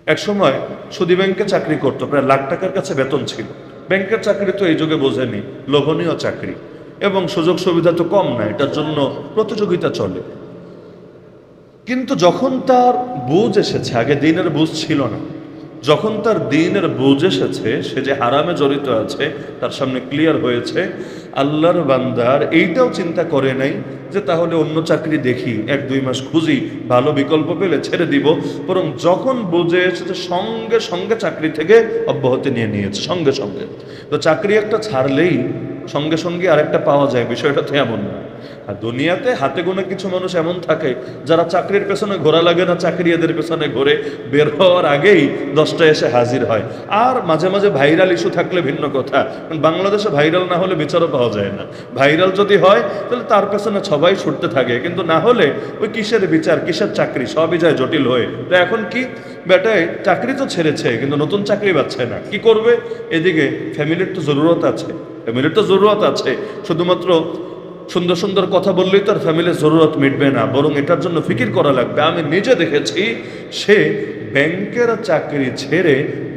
এক সময় সুদী ব্যাংকে চাকরি করতো, প্রায় লাখ টাকার কাছে বেতন ছিল। ব্যাংকের চাকরি তো এই যুগে বোঝেনি, লোভনীয় চাকরি, এবং সুযোগ সুবিধা তো কম না, এটার জন্য প্রতিযোগিতা চলে। কিন্তু যখন তার বুঝ এসেছে, আগে দিনের বুঝ ছিল না, যখন তার দিনের বুঝ এসেছে, সে যে হারামে জড়িত আছে তার সামনে ক্লিয়ার হয়েছে, আল্লাহর বান্দার এইটাও চিন্তা করে নাই যে তাহলে অন্য চাকরি দেখি, 1-2 মাস খুঁজি, ভালো বিকল্প পেলে ছেড়ে দিব। বরং যখন বুঝে এসেছে সঙ্গে সঙ্গে চাকরি থেকে অব্যাহতি নিয়ে নিয়েছে, সঙ্গে সঙ্গে। তো চাকরি একটা ছাড়লেই সঙ্গে সঙ্গে আরেকটা পাওয়া যায়, বিষয়টা তো এমন না। আর দুনিয়াতে হাতে গোনা কিছু মানুষ এমন থাকে যারা চাকরির পেছনে ঘোরা লাগে না, চাকরি এদের পেছনে ঘোরে, বের হওয়ার আগেই 10টায় এসে হাজির হয়। আর মাঝে মাঝে ভাইরাল ইস্যু থাকলে ভিন্ন কথা, বাংলাদেশে ভাইরাল না হলে বিচারও পাওয়া যায় না। ভাইরাল যদি হয় তাহলে তার পেছনে সবাই ছুটতে থাকে, কিন্তু না হলে ওই কিসের বিচার, কিসের চাকরি, সবই যায় জটিল হয়ে। তো এখন কি, বেটায় চাকরি তো ছেড়েছে কিন্তু নতুন চাকরি পাচ্ছে না, কি করবে? এদিকে ফ্যামিলির তো জরুরত আছে, ফ্যামিলির তো জরুরত আছে। শুধুমাত্র সুন্দর সুন্দর কথা বললেই তার ফ্যামিলির জরুরত মিটবে না, বরং এটার জন্য ফিকির করা লাগবে। আমি নিজে দেখেছি, সে ব্যাংকের চাকরি ছেড়ে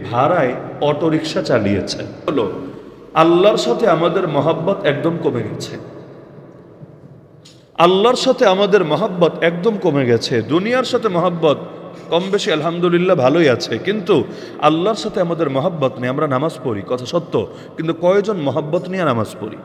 ভাড়ায় অটোরিকশা চালিয়েছে। হলো আল্লাহর সাথে আমাদের মহাব্বত একদম কমে গেছে, আল্লাহর সাথে আমাদের মহাব্বত একদম কমে গেছে। দুনিয়ার সাথে মহাব্বত কম বেশি আলহামদুলিল্লাহ ভালোই আছে, কিন্তু আল্লাহর সাথে আমাদের মহাব্বত নেই। আমরা নামাজ পড়ি, কথা সত্য, কিন্তু কয়জন মহাব্বত নিয়ে নামাজ পড়ি?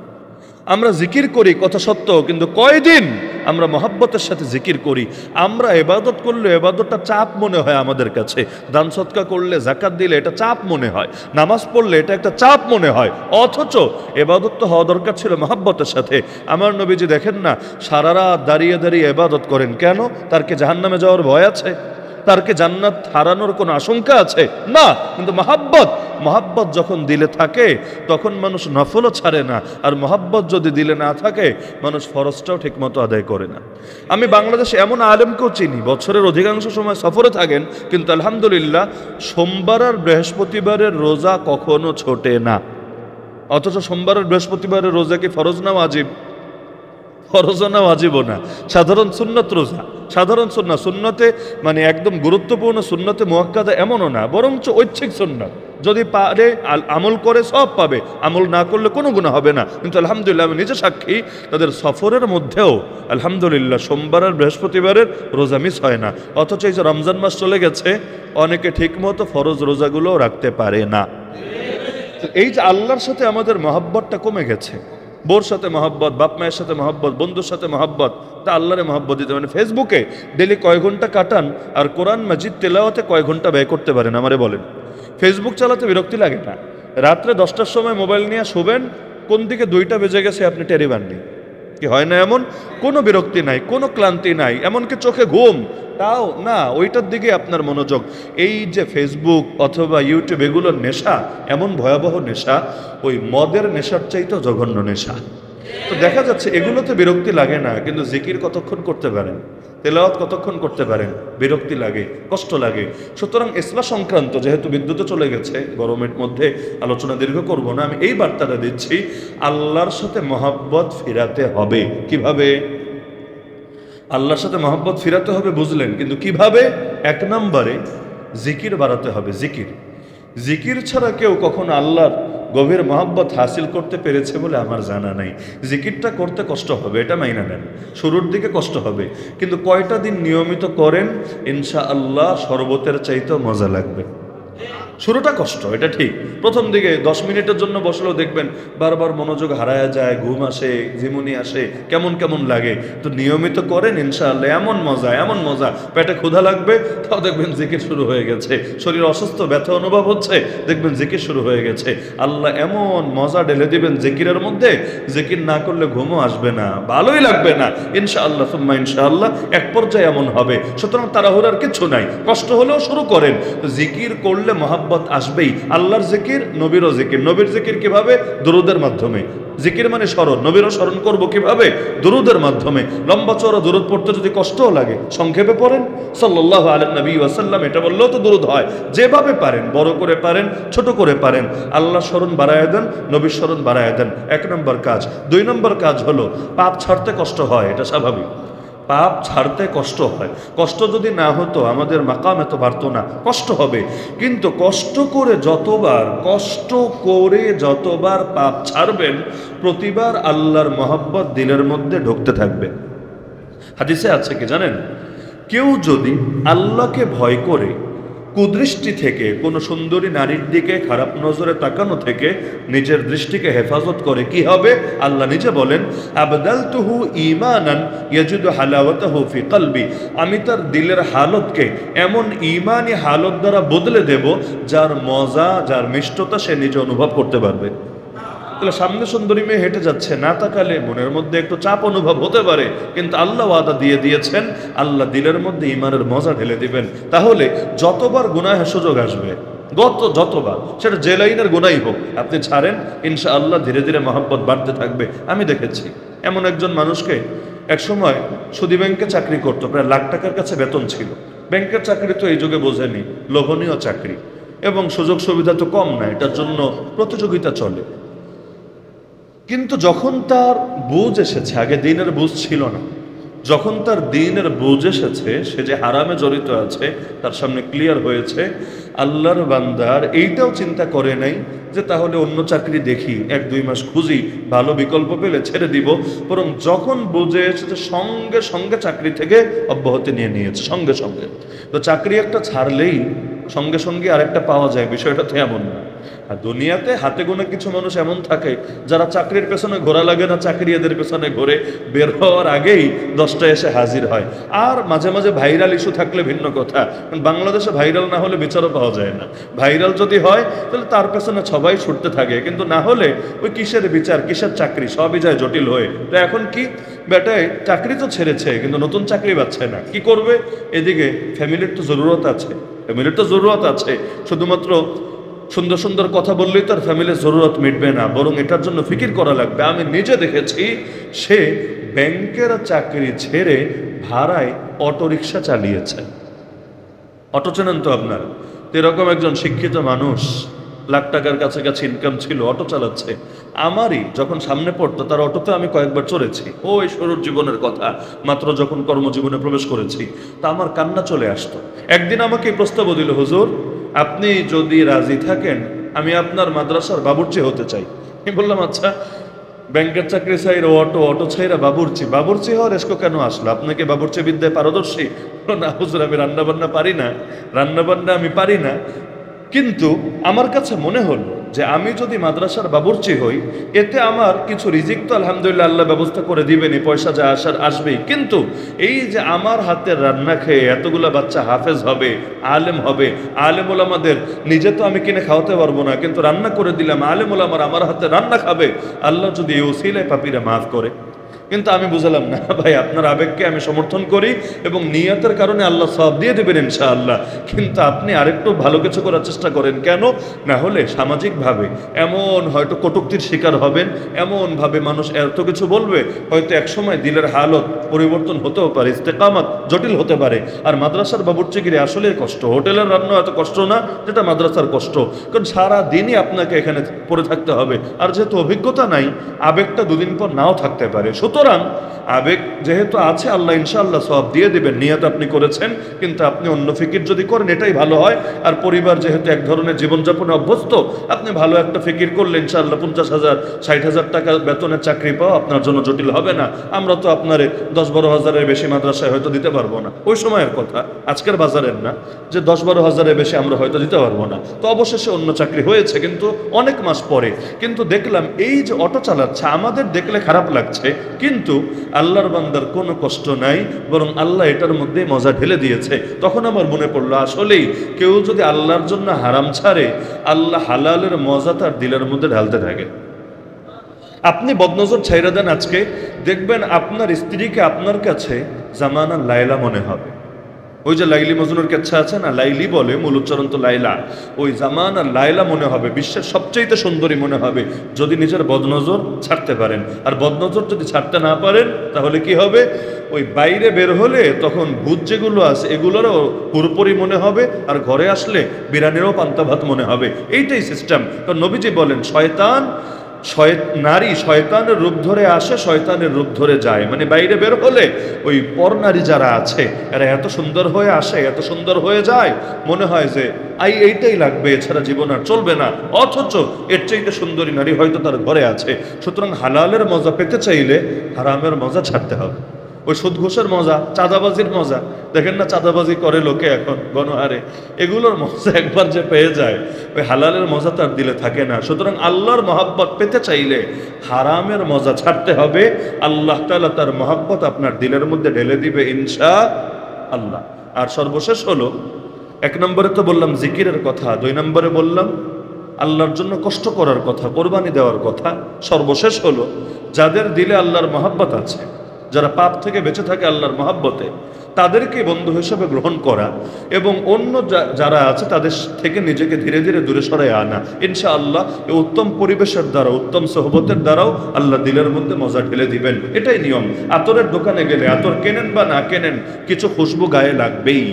আমরা জিকির করি, কথা সত্য, কিন্তু কয়দিন আমরা মহাব্বতের সাথে জিকির করি? আমরা এবাদত করলে এবাদতটা চাপ মনে হয় আমাদের কাছে, দান সৎকা করলে, জাকাত দিলে এটা চাপ মনে হয়, নামাজ পড়লে এটা একটা চাপ মনে হয়। অথচ এবাদত তো হওয়া দরকার ছিল মহাব্বতের সাথে। আমার নবীজি দেখেন না, সারা রাত দাঁড়িয়ে দাঁড়িয়ে এবাদত করেন, কেন? তার কি জাহান্নামে যাওয়ার ভয় আছে? তার কি জান্নাত হারানোর কোনো আশঙ্কা আছে? না। কিন্তু মহাব্বত যখন দিলে থাকে তখন মানুষ নফলও ছাড়ে না, আর মহাব্বত যদি দিলে না থাকে মানুষ ফরজটাও ঠিকমতো আদায় করে না। আমি বাংলাদেশে এমন আলেমকেও চিনি, বছরের অধিকাংশ সময় সফরে থাকেন, কিন্তু আলহামদুলিল্লাহ সোমবার আর বৃহস্পতিবারের রোজা কখনো ছোটে না। অথচ সোমবার আর বৃহস্পতিবারের রোজা কি ফরজ না ওয়াজিব? ফরজও না, ওয়াজিবও না, সাধারণ সুন্নত রোজা, সাধারণ সুন্নাত। সুন্নতে মানে একদম গুরুত্বপূর্ণ সুন্নতে মুআক্কাদা এমনও না, বরঞ্চ ঐচ্ছিক সুন্নাত। যদি পারে আমল করে সব পাবে, আমল না করলে কোনো গুনাহ হবে না। কিন্তু আলহামদুলিল্লাহ আমি নিজে সাক্ষী, তাদের সফরের মধ্যেও আলহামদুলিল্লাহ সোমবার আর বৃহস্পতিবারের রোজা মিস হয় না। অথচ এই যে রমজান মাস চলে গেছে, অনেকে ঠিকমতো ফরজ রোজাগুলোও রাখতে পারে না। এই যে আল্লাহর সাথে আমাদের মহাব্বতটা কমে গেছে, বোর সাথে মহব্বত, বাপ মায়ের সাথে মহব্বত, বন্ধুর সাথে মহব্বত, তা আল্লাহরে মহব্বত দিতে। মানে ফেসবুকে ডেলি কয় ঘন্টা কাটান আর কোরআন মাজিদ তেলাওয়াতে কয় ঘন্টা ব্যয় করতে পারেন আমারে বলেন? ফেসবুক চালাতে বিরক্তি লাগে না? রাত্রে 10টার সময় মোবাইল নিয়ে শোবেন, কোন দিকে 2টা বেজে গেছে আপনি টেরি পাননি, কি হয় না এমন? কোনো বিরক্তি নাই, কোনো ক্লান্তি নাই, এমনকি চোখে ঘুম তাও না, ওইটার দিকে আপনার মনোযোগ। এই যে ফেসবুক অথবা ইউটিউব, এগুলোর নেশা এমন ভয়াবহ নেশা, ওই মদের নেশার চাইতেও জঘন্য নেশা। তো দেখা যাচ্ছে এগুলোতে বিরক্তি লাগে না, কিন্তু জিকির কতক্ষণ করতে পারেন, তেলাওয়াত কতক্ষণ করতে পারেন? বিরক্তি লাগে, কষ্ট লাগে। সুতরাং ইসলাম সংক্রান্ত, যেহেতু বিদ্যুৎ চলে গেছে, গরমের মধ্যে আলোচনা দীর্ঘ করব না, আমি এই বার্তাটা দিচ্ছি, আল্লাহর সাথে মহব্বত ফিরাতে হবে। কিভাবে আল্লাহর সাথে মহব্বত ফিরাতে হবে বুঝলেন, কিন্তু কিভাবে? 1 নম্বরে জিকির বাড়াতে হবে। জিকির, জিকির ছাড়া কেউ কখনো আল্লাহর গভীর মহব্বত হাসিল করতে পেরেছে বলে আমার জানা নাই। জিকিরটা করতে কষ্ট হবে, এটা মাইনা নেন, শুরুর দিকে কষ্ট হবে, কিন্তু কয়টা দিন নিয়মিত করেন, ইনশাআল্লাহ শরবতের চাইতেও মজা লাগবে। শুরুটা কষ্ট, এটা ঠিক। প্রথম দিকে 10 মিনিটের জন্য বসলেও দেখবেন বারবার মনোযোগ হারায়া যায়, ঘুম আসে, ঝিমুনি আসে, কেমন কেমন লাগে। তো নিয়মিত করেন, ইনশাআল্লাহ এমন মজা, এমন মজা, পেটে ক্ষুধা লাগবে, তাও দেখবেন জিকির শুরু হয়ে গেছে। শরীর অসুস্থ, ব্যথা অনুভব হচ্ছে, দেখবেন জিকির শুরু হয়ে গেছে। আল্লাহ এমন মজা ঢেলে দিবেন জিকিরের মধ্যে, জিকির না করলে ঘুমও আসবে না, ভালোই লাগবে না, ইনশাআল্লাহ সুম্মা ইনশাআল্লাহ এক পর্যায়ে এমন হবে। সুতরাং তাড়াহুড়ার কিছু নাই, কষ্ট হলেও শুরু করেন। জিকির করলে মহাব্বত আসবেই। আল্লাহর জিকির, নবীরও জিকির। নবীর জিকির কিভাবে? দুরুদের মাধ্যমে। জিকির মানে স্মরণ, নবীরও স্মরণ করব কিভাবে? দুরুদের মাধ্যমে। লম্বা চওড়া দুরুদ পড়তে যদি কষ্টও লাগে, সংক্ষেপে পড়েন, সাল্লাল্লাহু আলাইহি নবী ওয়াসাল্লাম, এটা বললেও তো দুরুদ হয়। যেভাবে পারেন, বড় করে পারেন, ছোট করে পারেন, আল্লাহ স্মরণ বাড়ায় দেন, নবীর স্মরণ বাড়ায় দেন। 1 নম্বর কাজ। 2 নম্বর কাজ হলো, পাপ ছাড়তে কষ্ট হয়, এটা স্বাভাবিক। পাপ ছাড়তে কষ্ট হয়। কষ্ট যদি না হতো আমাদের মাকাম এত বাড়তো না, কষ্ট হবে। কিন্তু কষ্ট করে যতবার পাপ ছাড়বেন, প্রতিবার আল্লাহর মহব্বত দিলের মধ্যে ঢুকতে থাকবে। হাদিসে আছে কি জানেন, কেউ যদি আল্লাহকে ভয় করে কুদৃষ্টি থেকে, কোনো সুন্দরী নারীর দিকে খারাপ নজরে তাকানো থেকে নিজের দৃষ্টিকে হেফাজত করে, কি হবে? আল্লাহ নিজে বলেন, আবদালতুহু ঈমানান ইয়াজিদু হালাওয়াতাহু ফি কলবি, আমি তার দিলের হালতকে এমন ঈমানি হালত দ্বারা বদলে দেব যার মজা, যার মিষ্টতা সে নিজে অনুভব করতে পারবে। তাহলে সামনে সুন্দরী মেয়ে হেঁটে যাচ্ছে, না তাকালে মনের মধ্যে একটু চাপ অনুভব হতে পারে, কিন্তু আল্লাহ ওয়াদা দিয়ে দিয়েছেন, আল্লাহ দিলের মধ্যে ঈমানের মজা ঢেলে দিবেন। তাহলে যতবার গুনাহের সুযোগ আসবে, যতবার, সেটা যে লাইনের গুনাই হোক, আপনি ছাড়েন, ইনশাআল্লাহ ধীরে ধীরে মহব্বত বাড়তে থাকবে। আমি দেখেছি এমন একজন মানুষকে, এক সময় সুদী ব্যাংকে চাকরি করতো, প্রায় লাখ টাকার কাছে বেতন ছিল। ব্যাংকের চাকরি তো এই যুগে বোঝেনি, লোভনীয় চাকরি, এবং সুযোগ সুবিধা তো কম না, এটার জন্য প্রতিযোগিতা চলে। কিন্তু যখন তার বুঝ এসেছে, আগে দিনের বুঝ ছিল না, যখন তার দিনের বুঝ এসেছে, সে যে হারামে জড়িত আছে তার সামনে ক্লিয়ার হয়েছে, আল্লাহর বান্দার এইটাও চিন্তা করে নাই যে তাহলে অন্য চাকরি দেখি, 1-2 মাস খুঁজি, ভালো বিকল্প পেলে ছেড়ে দিব। বরং যখন বুঝে এসেছে, সঙ্গে সঙ্গে চাকরি থেকে অব্যাহতি নিয়েছে, সঙ্গে সঙ্গে। তো চাকরি একটা ছাড়লেই সঙ্গে সঙ্গে আরেকটা পাওয়া যায়, বিষয়টা তো এমন না। আর দুনিয়াতে হাতে গোনা কিছু মানুষ এমন থাকে যারা চাকরির পেছনে ঘোরা লাগে না, চাকরি এদের পেছনে ঘোরে, বের হওয়ার আগেই 10টা এসে হাজির হয়। আর মাঝে মাঝে ভাইরাল ইস্যু থাকলে ভিন্ন কথা, বাংলাদেশে ভাইরাল না হলে বিচারও পাওয়া যায় না। ভাইরাল যদি হয় তাহলে তার পেছনে সবাই ছুটতে থাকে, কিন্তু না হলে ওই কিসের বিচার, কিসের চাকরি, সবই যায় জটিল হয়ে। তো এখন কি, বেটায় চাকরি তো ছেড়েছে কিন্তু নতুন চাকরি পাচ্ছে না, কি করবে? এদিকে ফ্যামিলির তো জরুরত আছে, শুধুমাত্র সুন্দর সুন্দর কথা বললেই তার ফ্যামিলির জরুরত মিটবে না, বরং এটার জন্য ফিকির করা লাগবে। আমি নিজে দেখেছি, সে ব্যাংকের চাকরি ছেড়ে ভাড়ায় অটোরিকশা চালিয়েছে। অটো চেনেন তো আপনার? এরকম একজন শিক্ষিত মানুষ, লাখ টাকার কাছাকাছি ইনকাম ছিল, অটো চালাচ্ছে। আমারই যখন সামনে পড়তো তার অটোতে আমি কয়েকবার চড়েছি, ওই শুরুর জীবনের কথা, মাত্র যখন কর্মজীবনে প্রবেশ করেছি। তা আমার কান্না চলে আসতো। একদিন আমাকে প্রস্তাবও দিল, হুজুর আপনি যদি রাজি থাকেন আমি আপনার মাদ্রাসার বাবুর্চি হতে চাই। আমি বললাম আচ্ছা, ব্যাংকের চাকরি চাইরা অটো চাইরা বাবুর্চি হওয়ার রেস্কো কেন আসলো? আপনাকে বাবুর্চি বিদ্যায় পারদর্শী? না হুজুর, আমি রান্নাবান্না পারি না, কিন্তু আমার কাছে মনে হলো যে আমি যদি মাদ্রাসার বাবুর্চি হই, এতে আমার কিছু রিজিক তো আলহামদুলিল্লাহ আল্লাহ ব্যবস্থা করে দিবেনই, পয়সা যা আসার আসবেই। কিন্তু এই যে আমার হাতের রান্না খেয়ে এতগুলা বাচ্চা হাফেজ হবে, আলেম হবে, আলেম ওলামাদের নিজে তো আমি কিনে খাওয়াতে পারবো না, কিন্তু রান্না করে দিলাম, আলেম ওলামার আমার হাতে রান্না খাবে, আল্লাহ যদি এই ওসিলায় পাপীরা মাফ করে। কিন্তু আমি বুঝলাম না ভাই, আপনার আবেগকে আমি সমর্থন করি এবং নিয়তের কারণে আল্লাহ সওয়াব দিয়ে দেবেন ইনশাআল্লাহ, কিন্তু আপনি আরেকটু ভালো কিছু করার চেষ্টা করেন। কেন? না হলে সামাজিকভাবে এমন হয়তো কটূক্তির শিকার হবেন, এমনভাবে মানুষ এত কিছু বলবে, হয়তো একসময় দিলের হালত পরিবর্তন হতেও পারে, ইস্তেকামত জটিল হতে পারে। আর মাদ্রাসার বাবুর্চিগিরি আসলে কষ্ট, হোটেলের রান্না এত কষ্ট না যেটা মাদ্রাসার কষ্ট, কারণ সারা দিনই আপনাকে এখানে পড়ে থাকতে হবে। আর যেহেতু অভিজ্ঞতা নাই, আবেগটা দুদিন পর নাও থাকতে পারে। সুতরাং আবেগ যেহেতু আছে, আল্লাহ ইনশাআল্লাহ সওয়াব দিয়ে দেবেন, নিয়ত আপনি করেছেন, কিন্তু আপনি অন্য ফিকির যদি করেন এটাই ভালো হয়। আর পরিবার যেহেতু এক ধরনের জীবনযাপনে অভ্যস্ত, আপনি ভালো একটা ফিকির করলে ইনশাআল্লাহ 50,000 60,000 টাকা বেতনের চাকরি পাওয়া আপনার জন্য জটিল হবে না। আমরা তো আপনারে 10-12 হাজারের বেশি মাদ্রাসায় হয়তো দিতে পারবো না, ওই সময়ের কথা, আজকের বাজারের না, যে 10-12 হাজারের বেশি আমরা হয়তো দিতে পারবো না। তো অবশেষে অন্য চাকরি হয়েছে, কিন্তু অনেক মাস পরে। কিন্তু দেখলাম এই যে অটো চালাচ্ছে, আমাদের দেখলে খারাপ লাগছে, কিন্তু আল্লাহর বান্দার কোনো কষ্ট নাই, বরং আল্লাহ এটার মধ্যে মজা ঢেলে দিয়েছে। তখন আমার মনে পড়লো, আসলেই কেউ যদি আল্লাহর জন্য হারাম ছাড়ে, আল্লাহ হালালের মজা তার দিলের মধ্যে ঢালতে থাকে। আপনি বদনজর ছাইরা দেন, আজকে দেখবেন আপনার স্ত্রীকে আপনার কাছে জামানা লাইলা মনে হবে। ওই যে লাইলি মজনুর কেচ্ছা আছে না, লাইলি বলে, মূল উচ্চারণ তো লাইলা। ওই জামানা লাইলা মনে হবে, বিশ্বের সবচেয়ে সুন্দরী মনে হবে, যদি নিজের বদনজর ছাড়তে পারেন। আর বদনজর যদি ছাড়তে না পারেন, তাহলে কি হবে? ওই বাইরে বের হলে তখন ভূত যেগুলো আছে এগুলোরও পুরোপুরি মনে হবে, আর ঘরে আসলে বিরানেরও পান্তা ভাত মনে হবে। এইটাই সিস্টেম। কারণ নবীজি বলেন, শয়তান নারী শয়তানের রূপ ধরে আসে, শয়তানের রূপ ধরে যায়, মানে বাইরে বের হলে ওই পর নারী যারা আছে এরা এত সুন্দর হয়ে আসে, এত সুন্দর হয়ে যায়, মনে হয় যে এইটাই লাগবে, এছাড়া জীবন আর চলবে না, অথচ এর চাইতে সুন্দরী নারী হয়তো তার ঘরে আছে। সুতরাং হালালের মজা পেতে চাইলে হারামের মজা ছাড়তে হবে। ওই সুদ ঘুষের মজা, চাঁদাবাজির মজা, দেখেন না চাঁদাবাজি করে লোকে এখন গণহারে, এগুলোর মজা একবার যে পেয়ে যায় ওই হালালের মজা তার দিলে থাকে না। সুতরাং আল্লাহর মহাব্বত পেতে চাইলে হারামের মজা ছাড়তে হবে, আল্লাহ তাআলা তার মহাব্বত আপনার দিলের মধ্যে ঢেলে দিবে ইনশাআল্লাহ। আর সর্বশেষ হলো, 1 নম্বরে তো বললাম জিকিরের কথা, 2 নম্বরে বললাম আল্লাহর জন্য কষ্ট করার কথা, কোরবানি দেওয়ার কথা। সর্বশেষ হলো যাদের দিলে আল্লাহর মহাব্বত আছে, যারা পাপ থেকে বেঁচে থাকে আল্লাহর মহাব্বতে, তাদেরকে বন্ধু হিসেবে গ্রহণ করা এবং অন্য যারা আছে তাদের থেকে নিজেকে ধীরে ধীরে দূরে সরাই আনা। ইনশাআল্লাহ এই উত্তম পরিবেশের দ্বারা, উত্তম সোহবতের দ্বারাও আল্লাহ দিলের মধ্যে মজা ঢেলে দিবেন। এটাই নিয়ম। আতরের দোকানে গেলে আতর কেনেন বা না কেনেন, কিছু খুশবু গায়ে লাগবেই।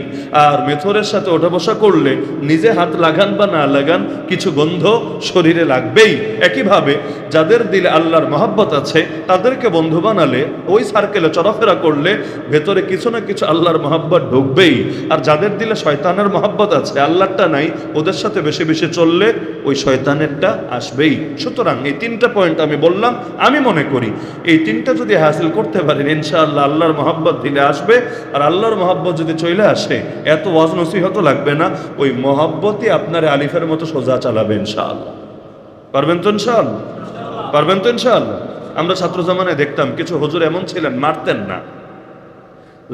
আর মেথরের সাথে ওঠা বসা করলে নিজে হাত লাগান বা না লাগান, কিছু গন্ধ শরীরে লাগবেই। একইভাবে যাদের দিলে আল্লাহর মহাব্বত আছে তাদেরকে বন্ধু বানালে, ওই সার্কেলে চলাফেরা করলে ভেতরে কিছু না কিছু আল্লাহর মহাব্বত ঢুকবেই। আর যাদের দিলে শয়তানের মহাব্বত আছে, আল্লাহরটা নাই, ওদের সাথে বেশি বেশি চললে ওই শয়তানেরটা আসবেই। সুতরাং এই 3টা পয়েন্ট আমি বললাম, আমি মনে করি এই 3টা যদি হাসিল করতে পারেন ইনশাআল্লাহ আল্লাহর মহাব্বত দিলে আসবে। আর আল্লাহর মহাব্বত যদি চলে আসে, এত ওয়াজ নসিহত লাগবে না, ওই মহাব্বতই আপনার আলিফের মতো সোজা চালাবে ইনশাআল্লাহ। পারবেন তো ইনশাআল্লাহ? পারবেন তো ইনশাআল্লাহ? আমরা ছাত্র জামানায় দেখতাম কিছু হুজুর এমন ছিলেন, মারতেন না,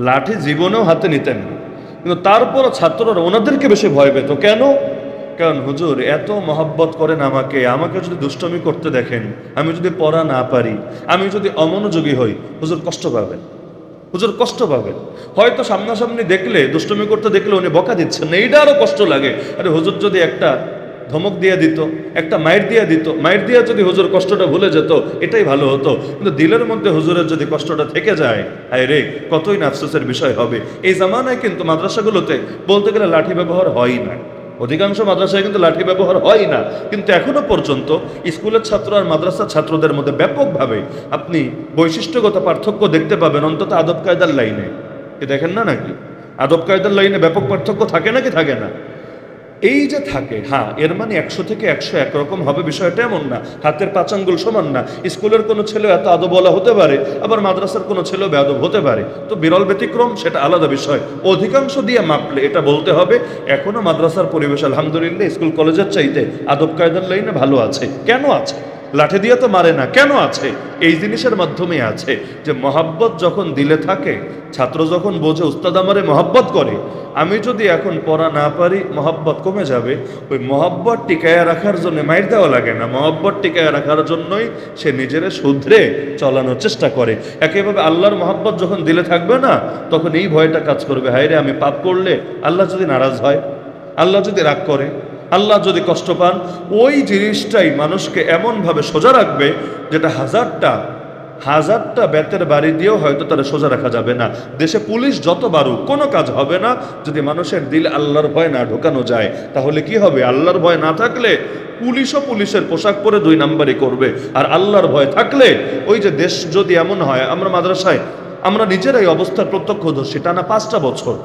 লাঠি জীবনেও হাতে নিতেন না, কিন্তু তারপরও ছাত্ররা ওনাদেরকে বেশি ভয় পেত। কেন? কারণ হুজুর এত মহব্বত করেন আমাকে, আমাকে যদি দুষ্টমি করতে দেখেন, আমি যদি পড়া না পারি, আমি যদি অমনোযোগী হই, হুজুর কষ্ট পাবেন, হুজুর কষ্ট পাবেন। হয়তো সামনাসামনি দেখলে, দুষ্টমি করতে দেখলে উনি বকা দিচ্ছেন না, এইটা আরও কষ্ট লাগে। আরে হুজুর যদি একটা ধমক দিয়ে দিত, একটা মায়ের দিয়ে দিত, মায়ের দিয়ে যদি হুজুর কষ্টটা ভুলে যেত, এটাই ভালো হতো। কিন্তু দিলের মধ্যে হুজুরের যদি কষ্টটা থেকে যায়, হায় রে, কতই না আফসোসের বিষয় হবে। এই জামানায় কিন্তু মাদ্রাসাগুলোতে বলতে গেলে লাঠি ব্যবহার হয় না, অধিকাংশ মাদ্রাসায় কিন্তু লাঠি ব্যবহার হয় না, কিন্তু এখনো পর্যন্ত স্কুলের ছাত্র আর মাদ্রাসার ছাত্রদের মধ্যে ব্যাপকভাবে আপনি বৈশিষ্ট্যগত পার্থক্য দেখতে পাবেন, অন্তত আদব কায়দার লাইনে। কি দেখেন না নাকি? আদব কায়দার লাইনে ব্যাপক পার্থক্য থাকে নাকি থাকে না? এই যে থাকে, হ্যাঁ, এর মানে 100 থেকে 100 একরকম হবে বিষয়টা এমন না, হাতের 5 আঙ্গুল সমান না। স্কুলের কোনো ছেলে এত আদবওয়ালা হতে পারে, আবার মাদ্রাসার কোনো ছেলেও বেয়াদব হতে পারে, তো বিরল ব্যতিক্রম, সেটা আলাদা বিষয়। অধিকাংশ দিয়ে মাপলে এটা বলতে হবে এখনো মাদ্রাসার পরিবেশ আলহামদুলিল্লাহ স্কুল কলেজের চাইতে আদব কায়দার লাইনে ভালো আছে। কেন আছে? লাঠি দিয়ে তো মারে না, কেন আছে? এই জিনিসের মাধ্যমে আছে যে মহাব্বত যখন দিলে থাকে, ছাত্র যখন বোঝে উস্তাদ আমারে মহাব্বত করে, আমি যদি এখন পড়া না পারি মহাব্বত কমে যাবে। ওই মহাব্বত টিকায়া রাখার জন্য মাইর দেওয়া লাগে না, মহাব্বত টিকায়া রাখার জন্যই সে নিজের শুধরে চলানোর চেষ্টা করে। একইভাবে আল্লাহর মহাব্বত যখন দিলে থাকবে না, তখন এই ভয়টা কাজ করবে, হায় রে আমি পাপ করলে আল্লাহ যদি নারাজ হয়, আল্লাহ যদি রাগ করে, আল্লাহ যদি কষ্ট পান, ওই জিনিসটাই মানুষকে এমনভাবে সোজা রাখবে যেটা হাজারটা বেতের বাড়ি দিয়েও হয়তো তারা সোজা রাখা যাবে না। দেশে পুলিশ যত বাড়ুক কোনো কাজ হবে না যদি মানুষের দিল আল্লাহর ভয় না ঢোকানো যায়। তাহলে কি হবে? আল্লাহর ভয় না থাকলে পুলিশও পুলিশের পোশাক পরে 2 নাম্বারই করবে। আর আল্লাহর ভয় থাকলে, ওই যে দেশ যদি এমন হয়, আমরা মাদ্রাসায় আমরা নিজেরাই অবস্থার প্রত্যক্ষদর্শী, টানা 5টা বছর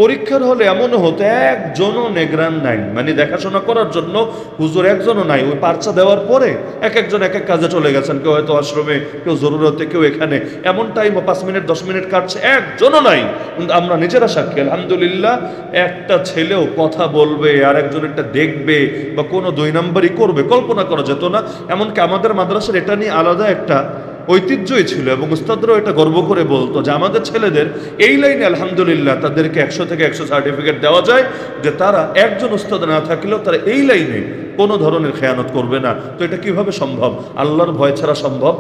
পরীক্ষার হলে এমনও হতো একজনও নেগরান নাই, মানে দেখাশোনা করার জন্য হুজুর একজনও নাই। ওই পার্চা দেওয়ার পরে একজন এক এক কাজে চলে গেছেন, কেউ হয়তো আশ্রমে, কেউ জরুরতে, কেউ এখানে। এমন টাইম 5 মিনিট 10 মিনিট কাটছে, একজনও নাই। কিন্তু আমরা নিজেরা সাক্ষী আলহামদুলিল্লাহ, একটা ছেলেও কথা বলবে আর একজনেরটা দেখবে বা কোনো 2 নাম্বারই করবে কল্পনা করা যেত না। এমনকি আমাদের মাদ্রাসার এটা নিয়ে আলাদা একটা ঐতিহ্যই ছিল এবং উস্তাদরাও এটা গর্ব করে বলতো যে আমাদের ছেলেদের এই লাইনে আলহামদুলিল্লাহ তাদেরকে 100 থেকে 100 সার্টিফিকেট দেওয়া যায় যে তারা একজন উস্তাদ না থাকলেও তারা এই লাইনে কোনো ধরনের খেয়ানত করবে না। তো এটা কিভাবে সম্ভব? আল্লাহর ভয় ছাড়া সম্ভব?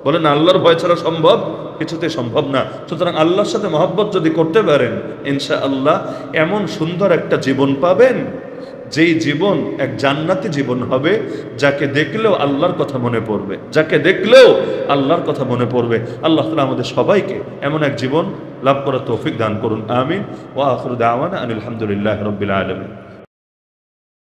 বলেন, আল্লাহর ভয় ছাড়া সম্ভব? কিছুতেই সম্ভব না। সুতরাং আল্লাহর সাথে মহব্বত যদি করতে পারেন ইনশাআল্লাহ এমন সুন্দর একটা জীবন পাবেন, যেই জীবন এক জান্নাতি জীবন হবে, যাকে দেখলেও আল্লাহর কথা মনে পড়বে, যাকে দেখলেও আল্লাহর কথা মনে পড়বে। আল্লাহ তাআলা আমাদের সবাইকে এমন এক জীবন লাভ করার তৌফিক দান করুন। আমিন। ওয়া আখিরু দাওয়ানা আনিল হামদুলিল্লাহি রাব্বিল আলামিন।